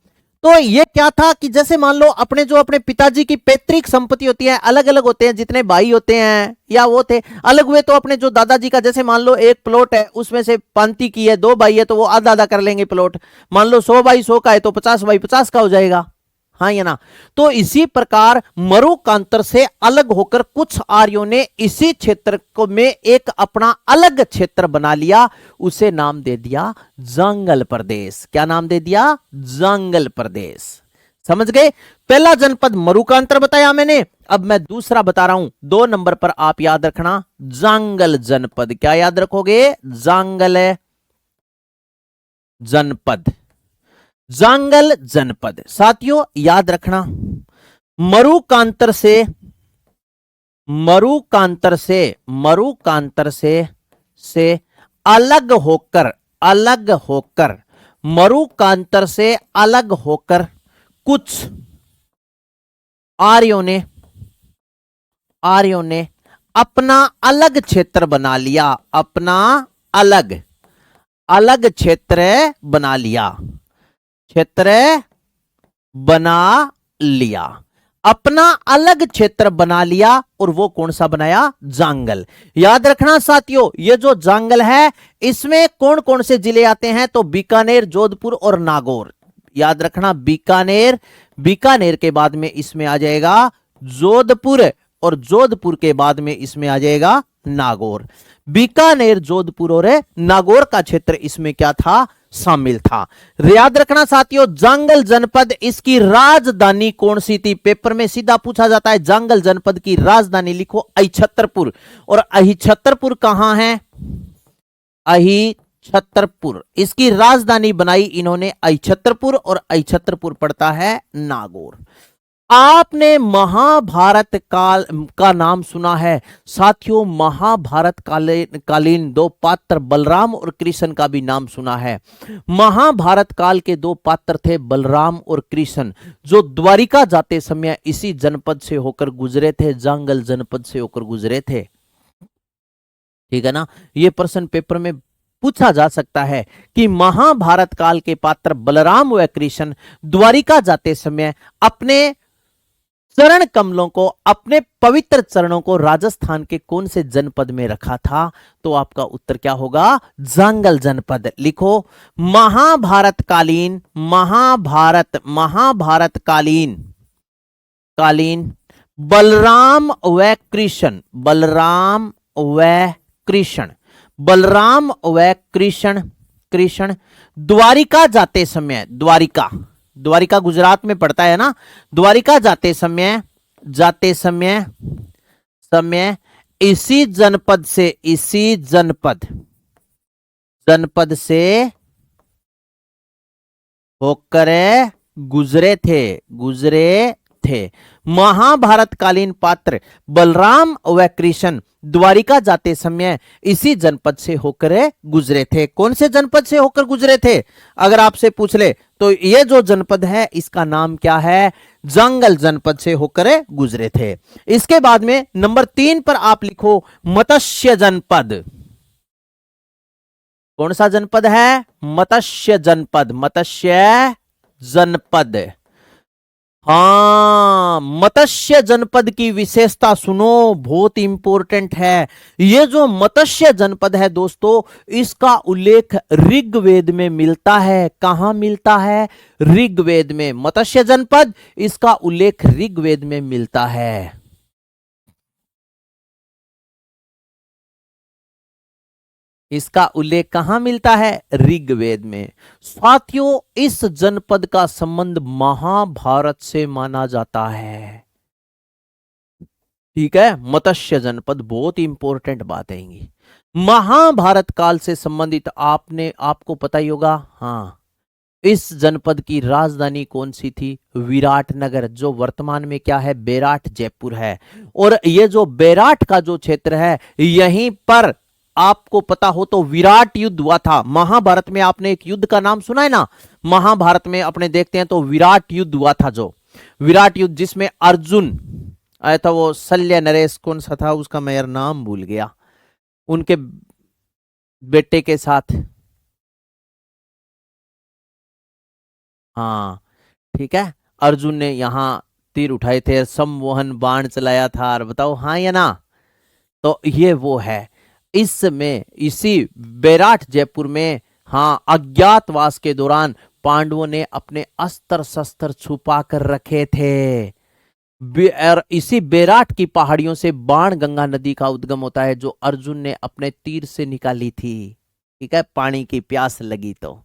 तो ये क्या था कि जैसे मान लो अपने जो अपने पिताजी की पैतृक संपत्ति होती है अलग अलग होते हैं, जितने भाई होते हैं या वो थे अलग हुए, तो अपने जो दादाजी का, जैसे मान लो एक प्लॉट है उसमें से पांति की है, दो भाई है तो वो आधा आधा कर लेंगे प्लॉट। मान लो 100 बाई 100 का है तो 50 बाई 50 का हो जाएगा, हाँ या ना। तो इसी प्रकार मरुकांतर से अलग होकर कुछ आर्यों ने इसी क्षेत्र को में एक अपना अलग क्षेत्र बना लिया, उसे नाम दे दिया जांगल प्रदेश। क्या नाम दे दिया, जांगल प्रदेश। समझ गए, पहला जनपद मरुकांतर बताया मैंने। अब मैं दूसरा बता रहा हूं, 2 नंबर पर आप याद रखना जांगल जनपद। क्या याद रखोगे, जांगल जनपद, जांगल जनपद। साथियों याद रखना, मरुकांतर से मरुकांतर से मरुकांतर से अलग होकर, अलग होकर, मरुकांतर से अलग होकर कुछ आर्यों ने अपना अलग क्षेत्र बना लिया, अपना अलग अलग क्षेत्र बना लिया, क्षेत्र बना लिया, अपना अलग क्षेत्र बना लिया। और वो कौन सा बनाया, जांगल। याद रखना साथियों, ये जो जांगल है इसमें कौन कौन से जिले आते हैं, तो बीकानेर, जोधपुर और नागौर। याद रखना बीकानेर, बीकानेर के बाद में इसमें आ जाएगा जोधपुर, और जोधपुर के बाद में इसमें आ जाएगा नागौर। बीकानेर, जोधपुर और नागौर का क्षेत्र इसमें क्या था, शामिल था। याद रखना साथियों, जांगल जनपद, इसकी राजधानी कौन सी थी, पेपर में सीधा पूछा जाता है। जांगल जनपद की राजधानी लिखो अहिछत्रपुर। और अहिछत्रपुर कहां है, अहिछत्रपुर, इसकी राजधानी बनाई इन्होंने अहिछत्रपुर, और अहिछत्रपुर पड़ता है नागौर। आपने महाभारत काल का नाम सुना है साथियों, महाभारत कालीन 2 पात्र बलराम और कृष्ण का भी नाम सुना है। महाभारत काल के 2 पात्र थे बलराम और कृष्ण, जो द्वारिका जाते समय इसी जनपद से होकर गुजरे थे, जांगल जनपद से होकर गुजरे थे। ठीक है ना, ये प्रश्न पेपर में पूछा जा सकता है कि महाभारत काल के पात्र बलराम व कृष्ण द्वारिका जाते समय अपने चरण कमलों को, अपने पवित्र चरणों को राजस्थान के कौन से जनपद में रखा था, तो आपका उत्तर क्या होगा, जांगल जनपद। लिखो महाभारत कालीन बलराम व कृष्ण, बलराम व कृष्ण, बलराम व कृष्ण, कृष्ण द्वारिका जाते समय, द्वारिका, द्वारिका गुजरात में पड़ता है ना, द्वारिका जाते समय, जाते समय, समय इसी जनपद से, इसी जनपद, जनपद से होकर गुजरे थे, गुजरे थे। महाभारत कालीन पात्र बलराम व कृष्ण द्वारिका जाते समय इसी जनपद से होकर गुजरे थे। कौन से जनपद से होकर गुजरे थे अगर आपसे पूछ ले तो ये जो जनपद है इसका नाम क्या है, जंगल जनपद से होकर गुजरे थे। इसके बाद में नंबर 3 पर आप लिखो मत्स्य जनपद। कौन सा जनपद है, मत्स्य जनपद, मत्स्य जनपद। हाँ, मत्स्य जनपद की विशेषता सुनो, बहुत इंपॉर्टेंट है। ये जो मत्स्य जनपद है दोस्तों, इसका उल्लेख ऋग्वेद में मिलता है। कहां मिलता है, ऋग्वेद में। मत्स्य जनपद, इसका उल्लेख ऋग्वेद में मिलता है। इसका उल्लेख कहां मिलता है, ऋग्वेद में। साथियों, इस जनपद का संबंध महाभारत से माना जाता है। ठीक है, मत्स्य जनपद बहुत इंपॉर्टेंट बात है। महाभारत काल से संबंधित आपको पता ही होगा। हाँ, इस जनपद की राजधानी कौन सी थी, विराट नगर, जो वर्तमान में क्या है, बेराट जयपुर है। और ये जो बेराट का जो क्षेत्र है, यहीं पर आपको पता हो तो विराट युद्ध हुआ था। महाभारत में आपने एक युद्ध का नाम सुना है ना, महाभारत में अपने देखते हैं तो विराट युद्ध हुआ था, जो विराट युद्ध जिसमें अर्जुन आया था, वो शल्य नरेश कौन सा था उसका मैं यार नाम भूल गया, उनके बेटे के साथ। हाँ ठीक है, अर्जुन ने यहां तीर उठाए थे, सम्मोहन बाण चलाया था, और बताओ हाँ या ना। तो ये वो है, इसमें इसी बेराट जयपुर में, हाँ, अज्ञातवास के दौरान पांडवों ने अपने अस्त्र शस्त्र छुपा कर रखे थे। और इसी बेराट की पहाड़ियों से बाण गंगा नदी का उद्गम होता है, जो अर्जुन ने अपने तीर से निकाली थी। ठीक है, पानी की प्यास लगी तो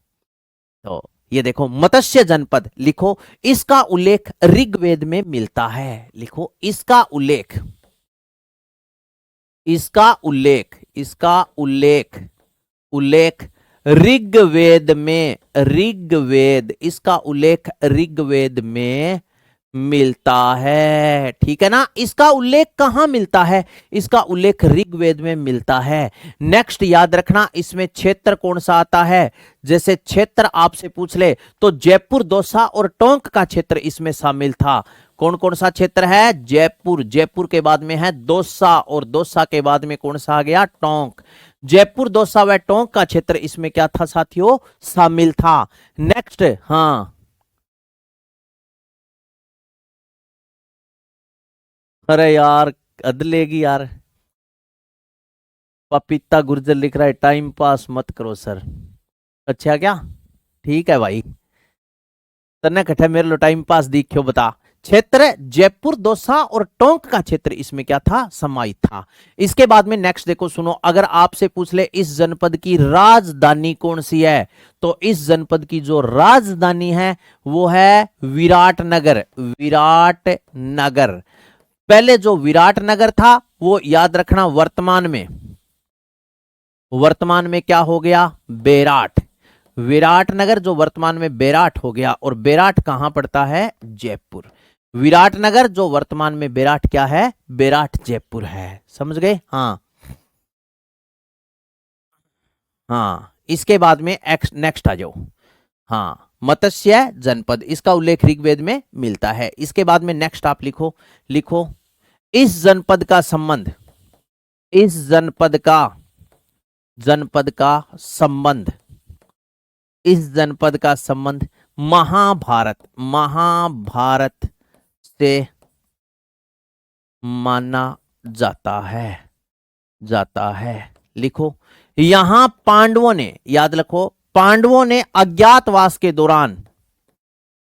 ये देखो मत्स्य जनपद लिखो, इसका उल्लेख ऋग्वेद में मिलता है। लिखो इसका उल्लेख, इसका उल्लेख, इसका उल्लेख, उल्लेख ऋग्वेद में, ऋग्वेद, इसका उल्लेख ऋग्वेद में मिलता है। ठीक है ना, इसका उल्लेख कहां मिलता है, इसका उल्लेख ऋग्वेद में मिलता है। नेक्स्ट याद रखना, इसमें क्षेत्र कौन सा आता है, जैसे क्षेत्र आपसे पूछ ले तो जयपुर, दौसा और टोंक का क्षेत्र इसमें शामिल था। कौन कौन सा क्षेत्र है, जयपुर, जयपुर के बाद में है दौसा, और दौसा के बाद में कौन सा आ गया, टोंक। जयपुर, दौसा व टोंक का क्षेत्र इसमें क्या था साथियों, शामिल था। नेक्स्ट, हाँ, अरे यार अदलेगी यार, पपीता गुर्जर लिख रहा है टाइम पास मत करो सर। अच्छा क्या, ठीक है भाई, तन्ने कट्ठे मेरे लो टाइम पास दिखो। बता, क्षेत्र जयपुर, दौसा और टोंक का क्षेत्र इसमें क्या था, समाहित था। इसके बाद में नेक्स्ट देखो, सुनो, अगर आपसे पूछ ले इस जनपद की राजधानी कौन सी है, तो इस जनपद की जो राजधानी है वो है विराट नगर, विराट नगर। पहले जो विराट नगर था वो याद रखना वर्तमान में, वर्तमान में क्या हो गया, बेराट। विराट नगर जो वर्तमान में बेराट हो गया, और बेराट कहां पड़ता है, जयपुर। विराट नगर जो वर्तमान में बेराट क्या है, बेराट जयपुर है। समझ गए, हाँ हाँ। इसके बाद में नेक्स्ट आ जाओ, हाँ, मत्स्य जनपद, इसका उल्लेख ऋग्वेद में मिलता है। इसके बाद में नेक्स्ट आप लिखो, लिखो इस जनपद का संबंध, इस जनपद का, जनपद का संबंध, इस जनपद का संबंध महाभारत, महाभारत से माना जाता है, जाता है। लिखो, यहां पांडवों ने, याद रखो, पांडवों ने अज्ञातवास के दौरान,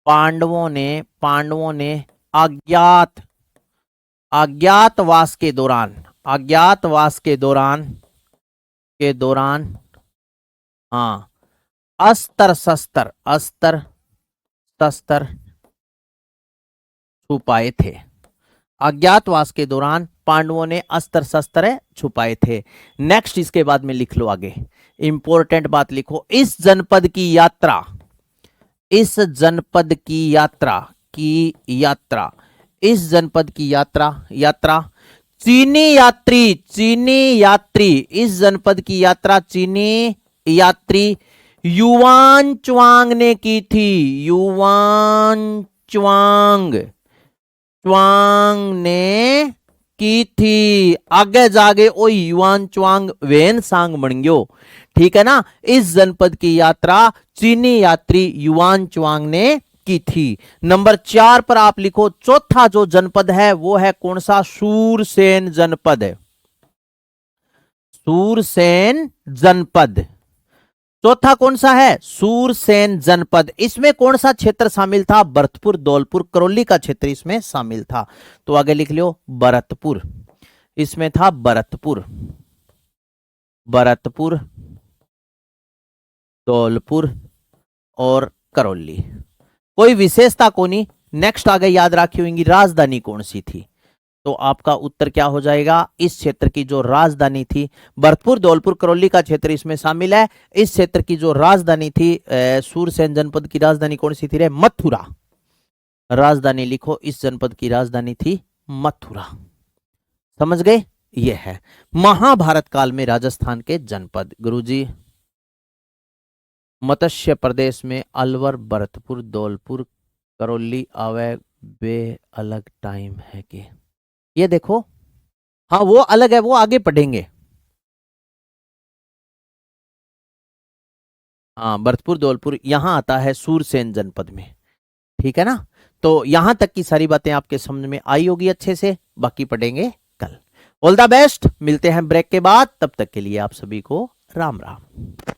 पांडवों ने अज्ञात अज्ञातवास के दौरान, अज्ञातवास के दौरान हाँ अस्त्र शस्त्र, अस्त्र शस्त्र छुपाए थे। अज्ञातवास के दौरान पांडवों ने अस्त्र शस्त्र छुपाए थे। नेक्स्ट इसके बाद में लिख लो आगे, इंपॉर्टेंट बात लिखो, इस जनपद की यात्रा, इस जनपद की यात्रा, इस जनपद की यात्रा चीनी यात्री, इस जनपद की यात्रा चीनी यात्री युवान च्वांग ने की थी। युवान च्वांग ने की थी। आगे जागे ओ युवान च्वांग वेन सांग बन गयो, ठीक है ना। इस जनपद की यात्रा चीनी यात्री युवान च्वांग ने की थी। नंबर 4 पर आप लिखो, चौथा जो जनपद है वो है कौन सा? सूरसेन जनपद है, सूरसेन जनपद। चौथा कौन सा है? सूरसेन जनपद। इसमें कौन सा क्षेत्र शामिल था? भरतपुर, धौलपुर, करौली का क्षेत्र इसमें शामिल था। तो आगे लिख लियो भरतपुर, इसमें था भरतपुर, भरतपुर, धौलपुर और करौली। कोई विशेषता को नहीं। नेक्स्ट आगे याद रखी होंगी, राजधानी कौन सी थी? तो आपका उत्तर क्या हो जाएगा? इस क्षेत्र की जो राजधानी थी, भरतपुर, धौलपुर, करौली का क्षेत्र इसमें शामिल है। इस क्षेत्र की जो राजधानी थी, सूरसेन जनपद की राजधानी कौन सी थी रे? मथुरा। राजधानी लिखो, इस जनपद की राजधानी थी मथुरा। समझ गए? यह है महाभारत काल में राजस्थान के जनपद। गुरुजी, मत्स्य प्रदेश में अलवर, भरतपुर, धौलपुर, करौली आवे वे अलग टाइम है कि? ये देखो, हाँ वो अलग है, वो आगे पढ़ेंगे। हाँ भरतपुर, धौलपुर यहां आता है सूरसेन जनपद में, ठीक है ना। तो यहां तक की सारी बातें आपके समझ में आई होगी अच्छे से, बाकी पढ़ेंगे कल। ऑल द बेस्ट, मिलते हैं ब्रेक के बाद, तब तक के लिए आप सभी को राम राम।